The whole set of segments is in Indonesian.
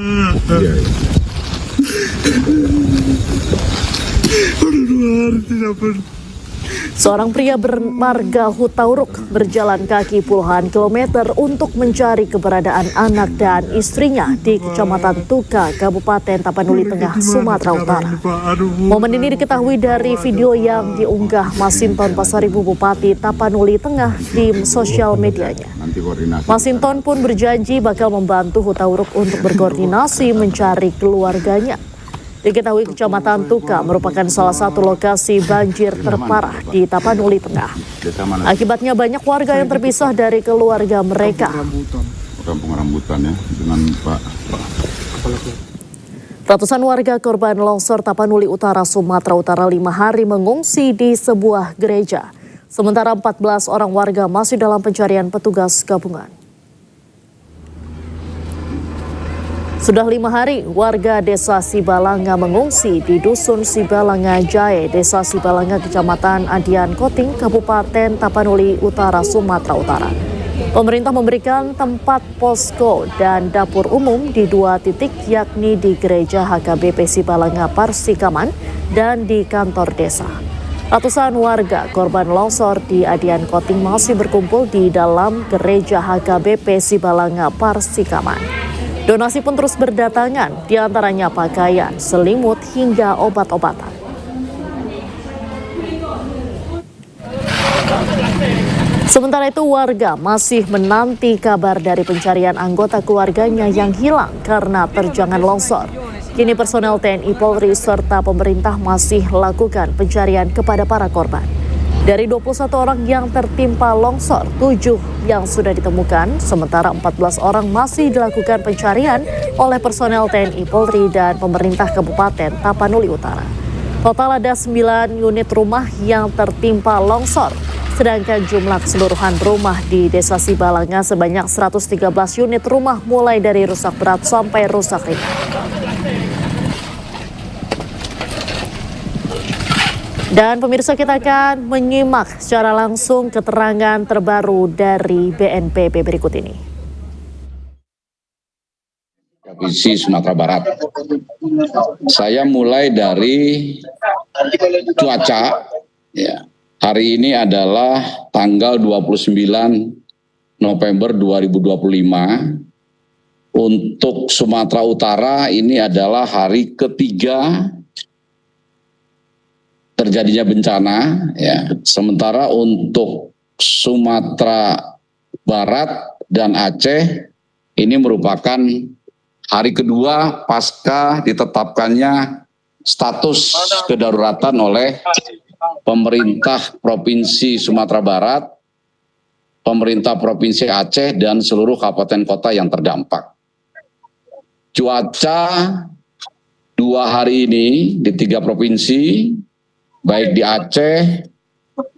Iya, iya. Udah 2 hari tidak pernah. Seorang pria bermarga Hutauruk berjalan kaki puluhan kilometer untuk mencari keberadaan anak dan istrinya di Kecamatan Tuka, Kabupaten Tapanuli Tengah, Sumatera Utara. Momen ini diketahui dari video yang diunggah Masinton Pasaribu Bupati Tapanuli Tengah di sosial medianya. Masinton pun berjanji bakal membantu Hutauruk untuk berkoordinasi mencari keluarganya. Diketahui Kecamatan Tuka merupakan salah satu lokasi banjir terparah di Tapanuli Tengah. Akibatnya banyak warga yang terpisah dari keluarga mereka. Kampung Rambutan ya, dengan Pak. Ratusan warga korban longsor Tapanuli Utara, Sumatera Utara 5 hari mengungsi di sebuah gereja. Sementara 14 orang warga masih dalam pencarian petugas gabungan. Sudah 5 hari warga desa Sibalanga mengungsi di Dusun Sibalanga Jae, desa Sibalanga, Kecamatan Adian Koting, Kabupaten Tapanuli Utara, Sumatera Utara. Pemerintah memberikan tempat posko dan dapur umum di 2 titik, yakni di Gereja HKBP Sibalanga Parsikaman dan di kantor desa. Ratusan warga korban longsor di Adian Koting masih berkumpul di dalam Gereja HKBP Sibalanga Parsikaman. Donasi pun terus berdatangan, diantaranya pakaian, selimut, hingga obat-obatan. Sementara itu warga masih menanti kabar dari pencarian anggota keluarganya yang hilang karena terjangan longsor. Kini personel TNI Polri serta pemerintah masih lakukan pencarian kepada para korban. Dari 21 orang yang tertimpa longsor, 7 yang sudah ditemukan, sementara 14 orang masih dilakukan pencarian oleh personel TNI Polri dan pemerintah Kabupaten Tapanuli Utara. Total ada 9 unit rumah yang tertimpa longsor, sedangkan jumlah keseluruhan rumah di Desa Sibalanga sebanyak 113 unit rumah mulai dari rusak berat sampai rusak ringan. Dan pemirsa, kita akan menyimak secara langsung keterangan terbaru dari BNPB berikut ini. Provinsi Sumatera Barat. Saya mulai dari cuaca. Ya. Hari ini adalah tanggal 29 November 2025. Untuk Sumatera Utara ini adalah hari ketiga terjadinya bencana, ya. Sementara untuk Sumatera Barat dan Aceh ini merupakan hari kedua pasca ditetapkannya status kedaruratan oleh pemerintah Provinsi Sumatera Barat, pemerintah Provinsi Aceh, dan seluruh kabupaten kota yang terdampak. Cuaca 2 hari ini di 3 provinsi, baik di Aceh,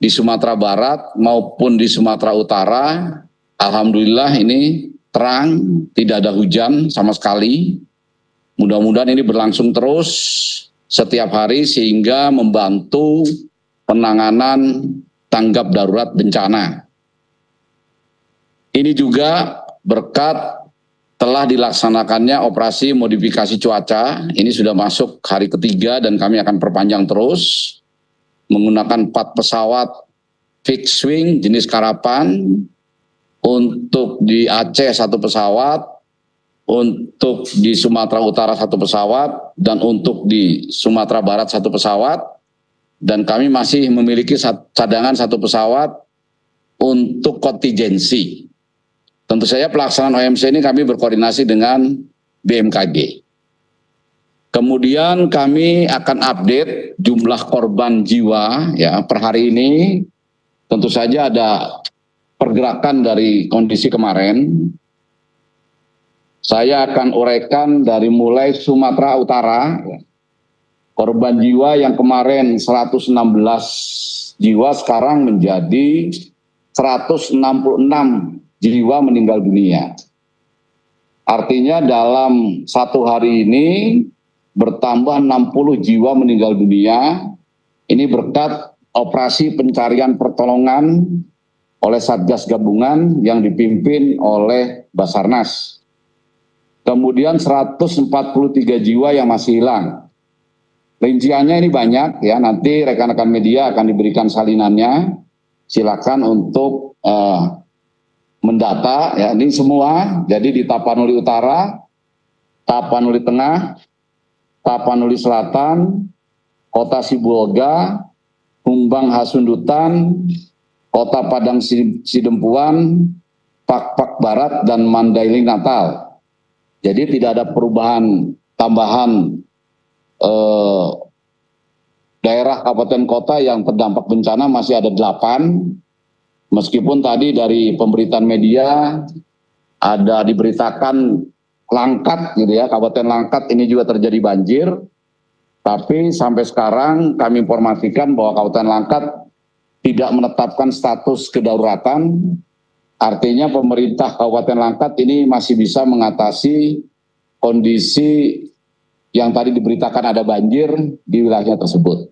di Sumatera Barat maupun di Sumatera Utara, alhamdulillah ini terang, tidak ada hujan sama sekali. Mudah-mudahan ini berlangsung terus setiap hari sehingga membantu penanganan tanggap darurat bencana. Ini juga berkat telah dilaksanakannya operasi modifikasi cuaca. Ini sudah masuk hari ketiga dan kami akan perpanjang terus menggunakan 4 pesawat fixed wing jenis Karapan. Untuk di Aceh 1 pesawat, untuk di Sumatera Utara 1 pesawat, dan untuk di Sumatera Barat 1 pesawat. Dan kami masih memiliki cadangan 1 pesawat untuk kontingensi. Tentu saja pelaksanaan OMC ini kami berkoordinasi dengan BMKG. Kemudian kami akan update jumlah korban jiwa ya per hari ini. Tentu saja ada pergerakan dari kondisi kemarin. Saya akan uraikan dari mulai Sumatera Utara. Korban jiwa yang kemarin 116 jiwa sekarang menjadi 166 jiwa meninggal dunia. Artinya dalam 1 hari ini bertambah 60 jiwa meninggal dunia. Ini berkat operasi pencarian pertolongan oleh Satgas Gabungan yang dipimpin oleh Basarnas. kemudian 143 jiwa yang masih hilang. Rinciannya ini banyak ya, nanti rekan-rekan media akan diberikan salinannya. Silakan untuk mendata ya, ini semua. Jadi di Tapanuli Utara, Tapanuli Tengah, Tapanuli Selatan, Kota Sibolga, Humbang Hasundutan, Kota Padang Sidempuan, Pak Barat, dan Mandailing Natal. Jadi tidak ada perubahan tambahan daerah kabupaten kota yang terdampak bencana, masih ada 8. Meskipun tadi dari pemberitaan media ada diberitakan Langkat gitu ya, Kabupaten Langkat ini juga terjadi banjir. Tapi sampai sekarang kami informasikan bahwa Kabupaten Langkat tidak menetapkan status kedaruratan. Artinya pemerintah Kabupaten Langkat ini masih bisa mengatasi kondisi yang tadi diberitakan ada banjir di wilayahnya tersebut.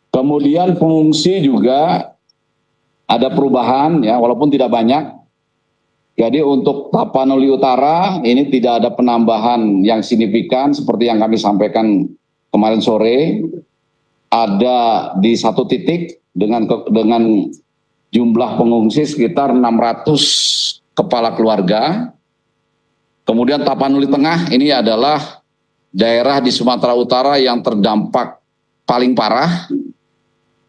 Kemudian pengungsi juga ada perubahan ya, walaupun tidak banyak. Jadi untuk Tapanuli Utara ini tidak ada penambahan yang signifikan seperti yang kami sampaikan kemarin sore. Ada di satu titik dengan jumlah pengungsi sekitar 600 kepala keluarga. Kemudian Tapanuli Tengah ini adalah daerah di Sumatera Utara yang terdampak paling parah.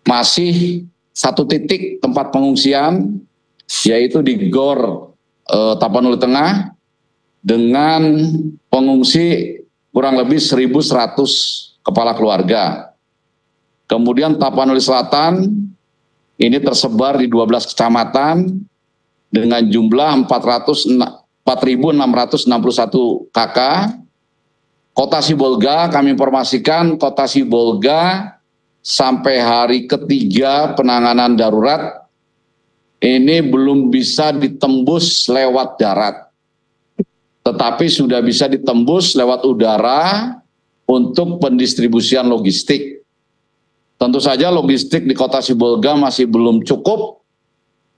Masih satu titik tempat pengungsian, yaitu di Gor Tapanuli Tengah, dengan pengungsi kurang lebih 1.100 kepala keluarga. Kemudian Tapanuli Selatan ini tersebar di 12 kecamatan dengan jumlah 4.661 KK. Kota Sibolga, kami informasikan Kota Sibolga sampai hari ketiga penanganan darurat ini belum bisa ditembus lewat darat, tetapi sudah bisa ditembus lewat udara untuk pendistribusian logistik. Tentu saja logistik di Kota Sibolga masih belum cukup,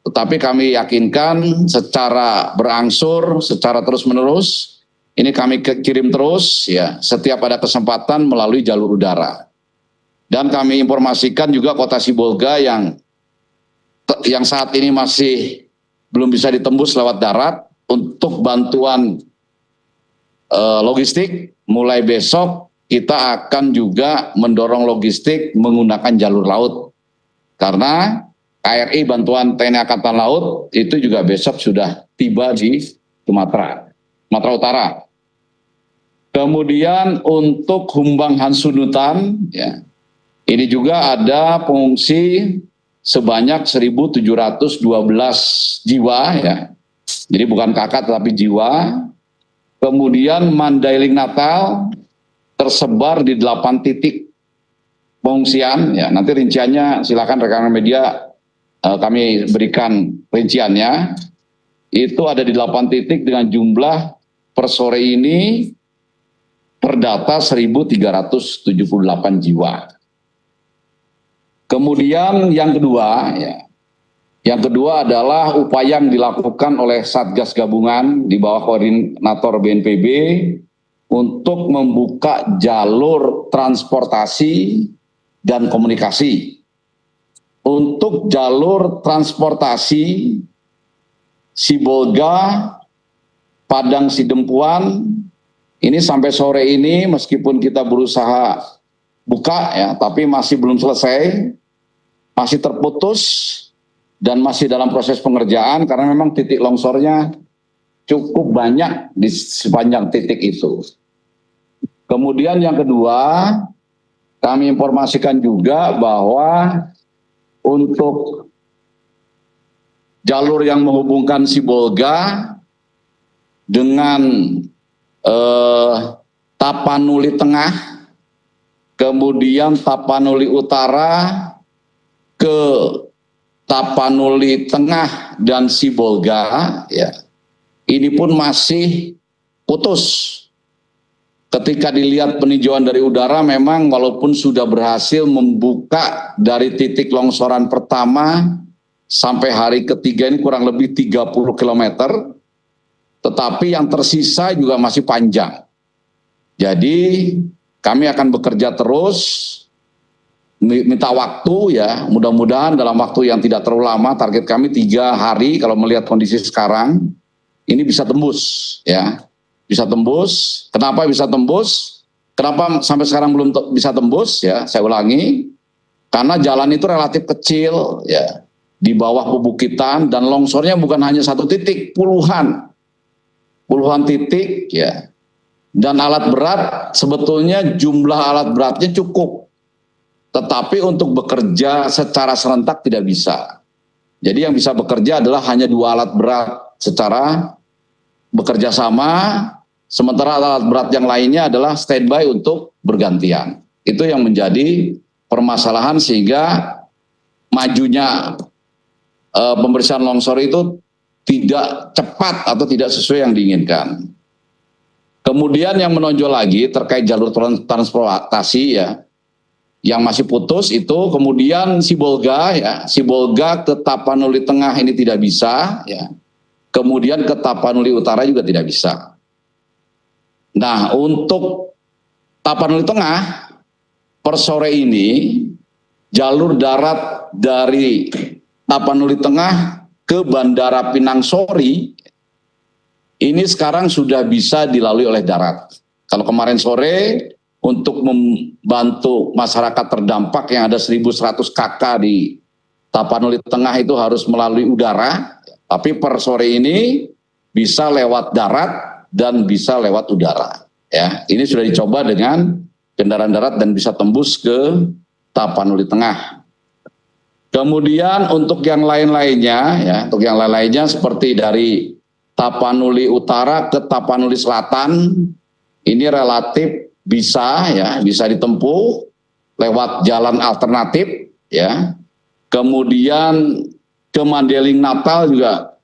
tetapi kami yakinkan secara berangsur, secara terus-menerus, ini kami kirim terus ya setiap ada kesempatan melalui jalur udara. Dan kami informasikan juga Kota Sibolga yang saat ini masih belum bisa ditembus lewat darat, untuk bantuan logistik mulai besok kita akan juga mendorong logistik menggunakan jalur laut. Karena KRI bantuan TNI Angkatan Laut itu juga besok sudah tiba di Sumatera Utara. Kemudian untuk Humbang Hasundutan ya, ini juga ada pengungsi sebanyak 1.712 jiwa ya. Jadi bukan kakak tetapi jiwa. Kemudian Mandailing Natal tersebar di 8 titik pengungsian ya. Nanti rinciannya silakan rekan media kami berikan rinciannya. Itu ada di 8 titik dengan jumlah per sore ini terdata 1.378 jiwa. Kemudian yang kedua adalah upaya yang dilakukan oleh Satgas Gabungan di bawah koordinator BNPB untuk membuka jalur transportasi dan komunikasi. Untuk jalur transportasi Sibolga, Padang Sidempuan, ini sampai sore ini meskipun kita berusaha buka ya, tapi masih belum selesai, masih terputus dan masih dalam proses pengerjaan karena memang titik longsornya cukup banyak di sepanjang titik itu. Kemudian yang kedua, kami informasikan juga bahwa untuk jalur yang menghubungkan Sibolga dengan Tapanuli Tengah, kemudian Tapanuli Utara ke Tapanuli Tengah dan Sibolga ya, ini pun masih putus. Ketika dilihat peninjauan dari udara, memang walaupun sudah berhasil membuka dari titik longsoran pertama sampai hari ketiga ini kurang lebih 30 km, tetapi yang tersisa juga masih panjang. Jadi kami akan bekerja terus, minta waktu ya, mudah-mudahan dalam waktu yang tidak terlalu lama, target kami 3 hari kalau melihat kondisi sekarang, ini bisa tembus ya, bisa tembus. Kenapa bisa tembus? Kenapa sampai sekarang belum bisa tembus ya, saya ulangi, karena jalan itu relatif kecil ya, di bawah pebukitan dan longsornya bukan hanya 1 titik, puluhan titik ya. Dan alat berat sebetulnya jumlah alat beratnya cukup, tetapi untuk bekerja secara serentak tidak bisa. Jadi yang bisa bekerja adalah hanya 2 alat berat secara bekerja sama, sementara alat berat yang lainnya adalah standby untuk bergantian. Itu yang menjadi permasalahan sehingga majunya pembersihan longsor itu tidak cepat atau tidak sesuai yang diinginkan. Kemudian yang menonjol lagi terkait jalur transportasi ya, yang masih putus itu kemudian Sibolga ya, Sibolga ke Tapanuli Tengah ini tidak bisa ya, kemudian ke Tapanuli Utara juga tidak bisa. Nah untuk Tapanuli Tengah per sore ini jalur darat dari Tapanuli Tengah ke Bandara Pinang Sori ini sekarang sudah bisa dilalui oleh darat. Kalau kemarin sore untuk membantu masyarakat terdampak yang ada 1.100 KK di Tapanuli Tengah itu harus melalui udara, tapi per sore ini bisa lewat darat dan bisa lewat udara. Ya, ini sudah dicoba dengan kendaraan darat dan bisa tembus ke Tapanuli Tengah. Kemudian untuk yang lain-lainnya, ya, untuk yang lain-lainnya seperti dari Tapanuli Utara ke Tapanuli Selatan, ini relatif bisa ya, bisa ditempuh lewat jalan alternatif ya. Kemudian ke Mandeling Natal juga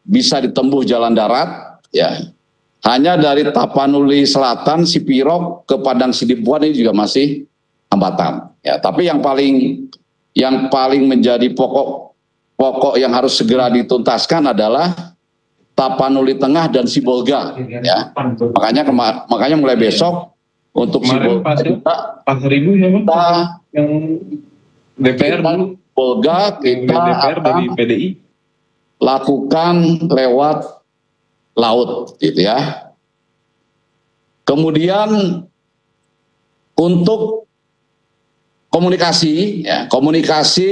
bisa ditempuh jalan darat ya. Hanya dari Tapanuli Selatan, Sipirok ke Padang Sidimpuan ini juga masih hambatan ya. Tapi yang paling menjadi pokok yang harus segera dituntaskan adalah Tapanuli Tengah dan Sibolga ya. Makanya mulai besok untuk Sibolga juga kita yang DPR dulu Sibolga kita DPR dari PDI lakukan lewat laut gitu ya. Kemudian untuk komunikasi ya, komunikasi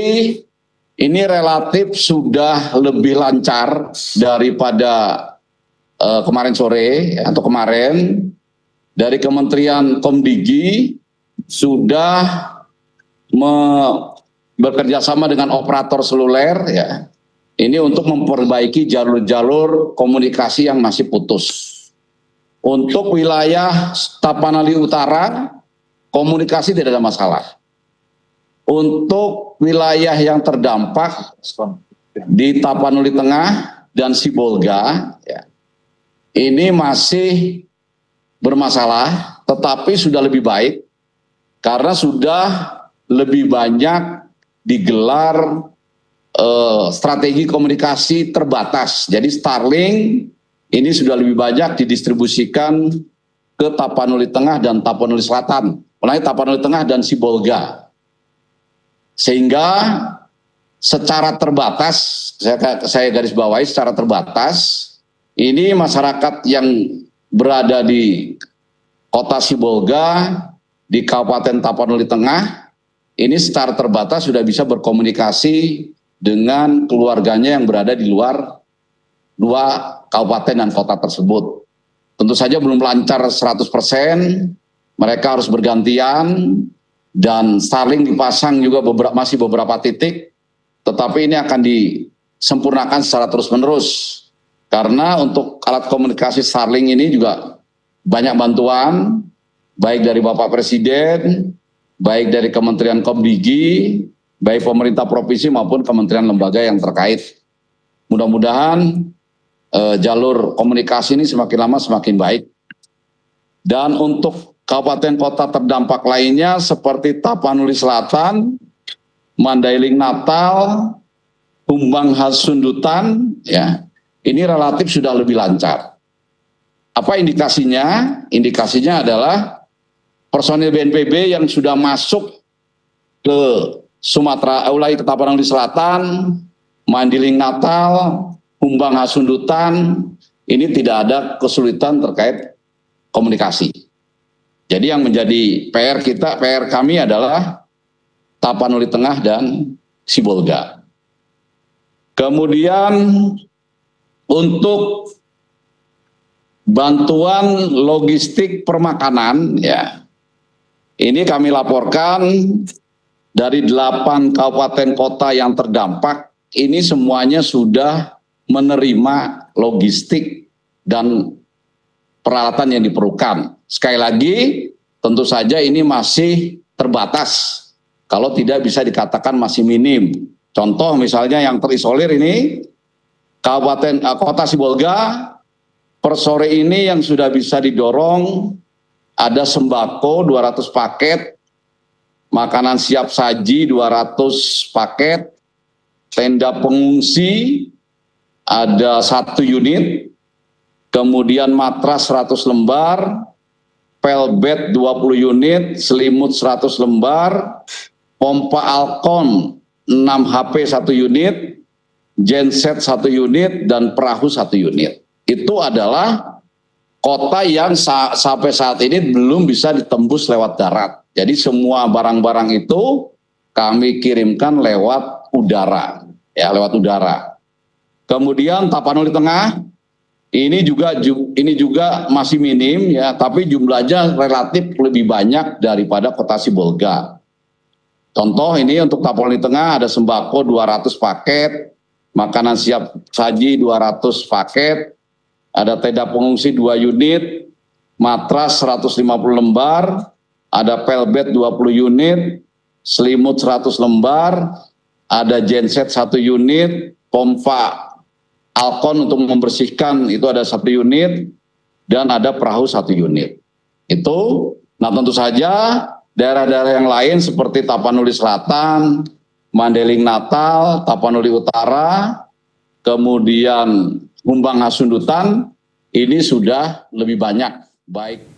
ini relatif sudah lebih lancar daripada kemarin sore atau kemarin. Dari Kementerian Komdigi sudah bekerja sama dengan operator seluler ya. Ini untuk memperbaiki jalur-jalur komunikasi yang masih putus. Untuk wilayah Tapanuli Utara komunikasi tidak ada masalah. Untuk wilayah yang terdampak di Tapanuli Tengah dan Sibolga ya, ini masih bermasalah, tetapi sudah lebih baik karena sudah lebih banyak digelar strategi komunikasi terbatas. Jadi Starlink ini sudah lebih banyak didistribusikan ke Tapanuli Tengah dan Tapanuli Selatan, mulai Tapanuli Tengah dan Sibolga. Sehingga secara terbatas, saya garis bawahi secara terbatas, ini masyarakat yang berada di Kota Sibolga, di Kabupaten Tapanuli Tengah, ini secara terbatas sudah bisa berkomunikasi dengan keluarganya yang berada di luar 2 kabupaten dan kota tersebut. Tentu saja belum lancar 100%, mereka harus bergantian, dan Starlink dipasang juga masih beberapa titik, tetapi ini akan disempurnakan secara terus-menerus. Karena untuk alat komunikasi Starlink ini juga banyak bantuan, baik dari Bapak Presiden, baik dari Kementerian Komdigi, baik pemerintah provinsi maupun kementerian lembaga yang terkait. Mudah-mudahan jalur komunikasi ini semakin lama semakin baik. Dan untuk kabupaten kota terdampak lainnya seperti Tapanuli Selatan, Mandailing Natal, Humbang Hasundutan, ya, ini relatif sudah lebih lancar. Apa indikasinya? Indikasinya adalah personil BNPB yang sudah masuk ke Sumatera, wilayah Tapanuli Selatan, Mandiling Natal, Humbang Hasundutan, ini tidak ada kesulitan terkait komunikasi. Jadi yang menjadi PR kami adalah Tapanuli Tengah dan Sibolga. Kemudian untuk bantuan logistik permakanan, ya, ini kami laporkan dari 8 kabupaten kota yang terdampak, ini semuanya sudah menerima logistik dan peralatan yang diperlukan. Sekali lagi, tentu saja ini masih terbatas, kalau tidak bisa dikatakan masih minim. Contoh misalnya yang terisolir ini, Kabupaten Kota Sibolga, per sore ini yang sudah bisa didorong ada sembako 200 paket, makanan siap saji 200 paket, tenda pengungsi ada 1 unit, kemudian matras 100 lembar, pelbet 20 unit, selimut 100 lembar, pompa Alkon 6 HP 1 unit, genset 1 unit, dan perahu 1 unit. Itu adalah kota yang sampai saat ini belum bisa ditembus lewat darat. Jadi semua barang-barang itu kami kirimkan lewat udara, ya, lewat udara. Kemudian Tapanuli Tengah ini juga masih minim, ya, tapi jumlahnya relatif lebih banyak daripada Kota Sibolga. Contoh ini untuk Tapanuli Tengah ada sembako 200 paket, makanan siap saji 200 paket, ada tenda pengungsi 2 unit, matras 150 lembar, ada pelbet 20 unit, selimut 100 lembar, ada genset 1 unit, pompa Alkon untuk membersihkan itu ada 1 unit, dan ada perahu 1 unit. Itu, nah tentu saja daerah-daerah yang lain seperti Tapanuli Selatan, Mandiling Natal, Tapanuli Utara, kemudian Humbang Hasundutan, ini sudah lebih banyak, baik